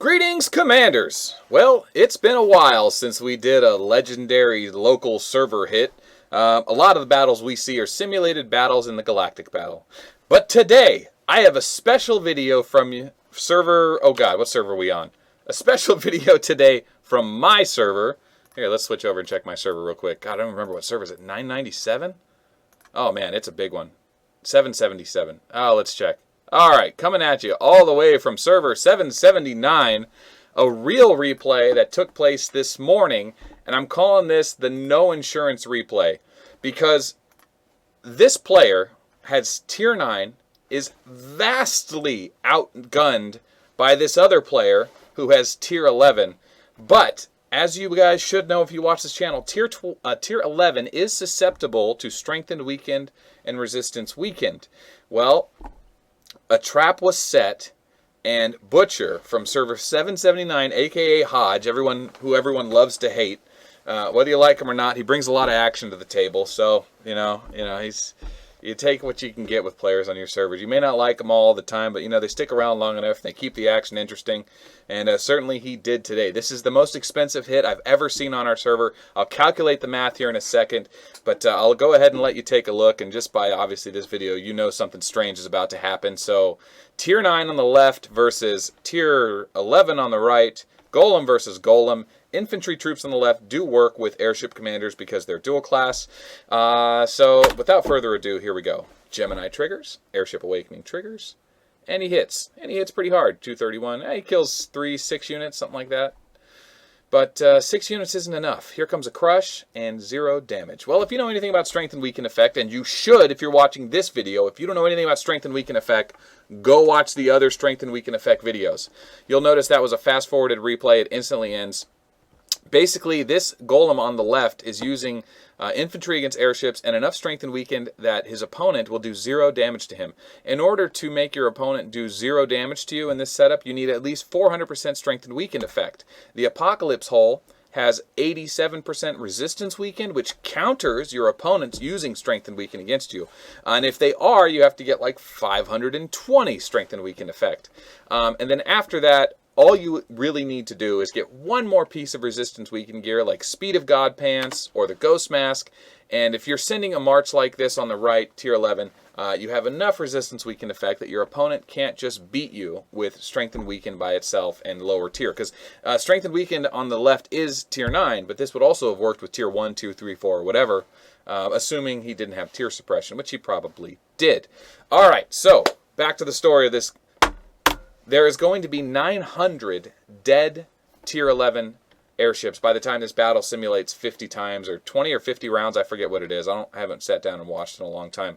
Greetings, Commanders! Well, it's been a while since we did a legendary local server hit. A lot of the battles we see are simulated battles in the Galactic Battle. But today, I have a special video from server... Oh god, what server are we on? A special video today from my server. Here, let's switch over and check my server real quick. God, I don't remember what server is it. 997? Oh man, it's a big one. 777. Oh, let's check. Alright, coming at you all the way from server 779, a real replay that took place this morning, and I'm calling this the no insurance replay, because this player has tier 9, is vastly outgunned by this other player who has tier 11, but as you guys should know if you watch this channel, tier 11 is susceptible to strengthened weakened and resistance weakened. Well, a trap was set, and Butcher from server 779, aka Hodge, who everyone loves to hate, whether you like him or not, he brings a lot of action to the table. So you take what you can get with players on your servers. You may not like them all the time, but they stick around long enough. And they keep the action interesting, and certainly he did today. This is the most expensive hit I've ever seen on our server. I'll calculate the math here in a second, but I'll go ahead and let you take a look. And just by obviously this video, something strange is about to happen. So tier 9 on the left versus tier 11 on the right. Golem versus Golem. Infantry troops on the left do work with airship commanders because they're dual class. So without further ado, here we go. Gemini triggers, airship awakening triggers, and he hits. And he hits pretty hard. 231. He kills 6 units, something like that. But 6 units isn't enough. Here comes a crush and 0 damage. Well, if you know anything about strength and weaken effect, and you should if you're watching this video, if you don't know anything about strength and weaken effect, go watch the other strength and weaken effect videos. You'll notice that was a fast-forwarded replay. It instantly ends. Basically, this golem on the left is using infantry against airships and enough strength and weakened that his opponent will do 0 damage to him. In order to make your opponent do 0 damage to you in this setup, you need at least 400% strength and weakened effect. The Apocalypse Hull has 87% resistance weakened, which counters your opponents using strength and weaken against you. And if they are, you have to get like 520 strength and weaken effect. And then after that, all you really need to do is get one more piece of resistance weaken gear, like Speed of God Pants or the Ghost Mask. And if you're sending a march like this on the right, tier 11, you have enough resistance weaken effect that your opponent can't just beat you with strength and weaken by itself and lower tier. Because strength and weakened on the left is tier 9, but this would also have worked with tier 1, 2, 3, 4, or whatever, assuming he didn't have tier suppression, which he probably did. All right, so back to the story of this. There is going to be 900 dead tier 11 airships by the time this battle simulates 50 times, or 20 or 50 rounds. I forget what it is. I haven't sat down and watched in a long time.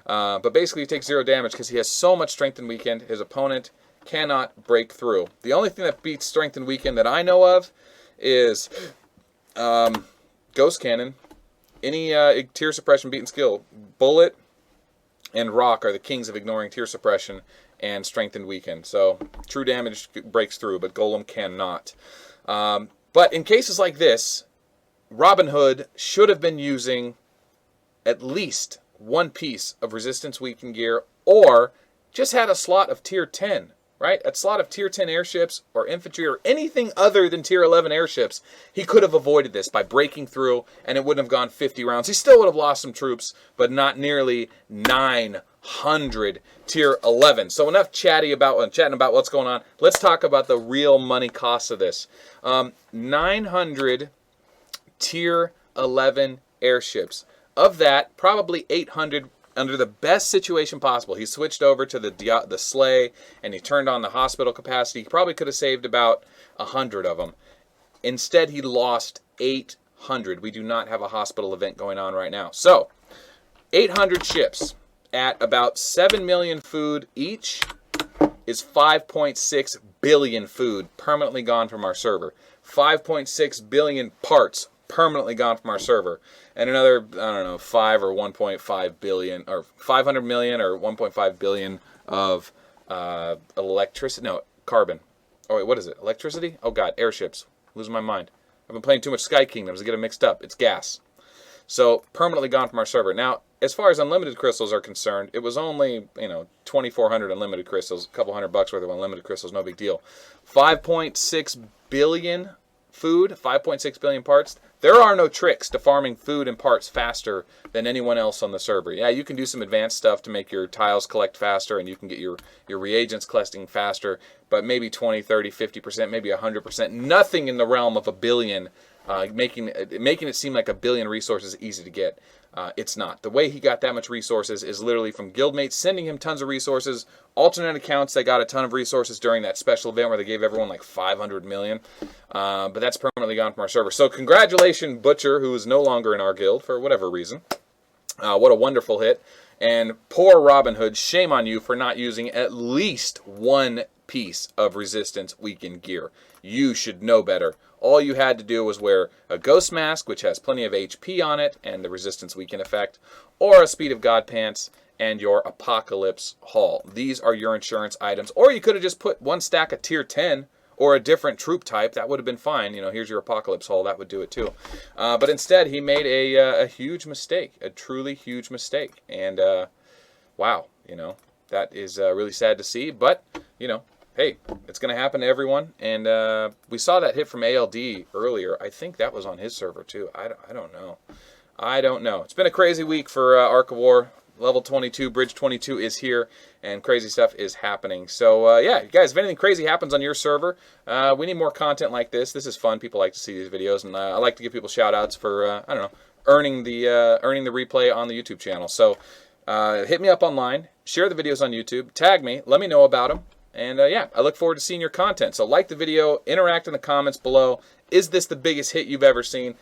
But basically, he takes 0 damage because he has so much strength and weakened. His opponent cannot break through. The only thing that beats strength and weakened that I know of is Ghost Cannon. Any tier suppression beaten skill. Bullet and Rock are the kings of ignoring tier suppression and strength and weaken. So true damage breaks through, but Golem cannot. But in cases like this, Robin Hood should have been using at least one piece of resistance weaken gear, or just had a slot of tier 10, right? A slot of tier 10 airships or infantry or anything other than tier 11 airships. He could have avoided this by breaking through, and it wouldn't have gone 50 rounds. He still would have lost some troops, but not nearly 900 tier 11. So enough chatting about what's going on. Let's talk about the real money costs of this. 900 tier 11 airships. Of that, probably 800 under the best situation possible. He switched over to the sleigh, and he turned on the hospital capacity. He probably could have saved about 100 of them. Instead, he lost 800. We do not have a hospital event going on right now. So 800 ships at about 7 million food each is 5.6 billion food permanently gone from our server. 5.6 billion parts permanently gone from our server. And another, I don't know, 5 or 1.5 billion, or 500 million or 1.5 billion of electricity, no, carbon. Oh wait, what is it? Electricity? Oh god, airships. Losing my mind. I've been playing too much Sky Kingdoms to get them mixed up. It's gas. So permanently gone from our server. Now, as far as unlimited crystals are concerned, it was only, 2,400 unlimited crystals, a couple $100 worth of unlimited crystals, no big deal. 5.6 billion food, 5.6 billion parts. There are no tricks to farming food and parts faster than anyone else on the server. Yeah, you can do some advanced stuff to make your tiles collect faster, and you can get your reagents collecting faster, but maybe 20, 30, 50%, maybe 100%. Nothing in the realm of a billion, making it seem like a billion resources is easy to get. It's not. The way he got that much resources is literally from guildmates sending him tons of resources, alternate accounts that got a ton of resources during that special event where they gave everyone like 500 million. But that's permanently gone from our server. So congratulations, Butcher, who is no longer in our guild for whatever reason. What a wonderful hit. And poor Robin Hood, shame on you for not using at least one piece of resistance weakened gear. You should know better. All you had to do was wear a ghost mask, which has plenty of HP on it and the resistance weaken effect, or a Speed of God pants and your Apocalypse Haul. These are your insurance items. Or you could have just put one stack of tier 10 or a different troop type. That would have been fine. Here's your Apocalypse Haul. That would do it too. But instead, he made a huge mistake, a truly huge mistake. And wow, that is really sad to see. But, hey, it's going to happen to everyone. And we saw that hit from ALD earlier. I think that was on his server too. I don't know. I don't know. It's been a crazy week for Ark of War. Level 22, Bridge 22 is here, and crazy stuff is happening. So, yeah, guys, if anything crazy happens on your server, we need more content like this. This is fun. People like to see these videos, and I like to give people shout-outs for, I don't know, earning the replay on the YouTube channel. So, hit me up online, share the videos on YouTube, tag me, let me know about them. And, yeah, I look forward to seeing your content. So like the video, interact in the comments below. Is this the biggest hit you've ever seen?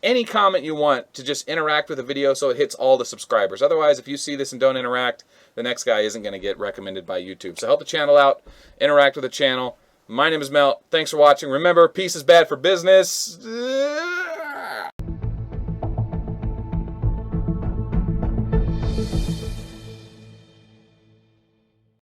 Any comment you want to just interact with the video so it hits all the subscribers. Otherwise, if you see this and don't interact, the next guy isn't going to get recommended by YouTube. So help the channel out. Interact with the channel. My name is Melt. Thanks for watching. Remember, peace is bad for business.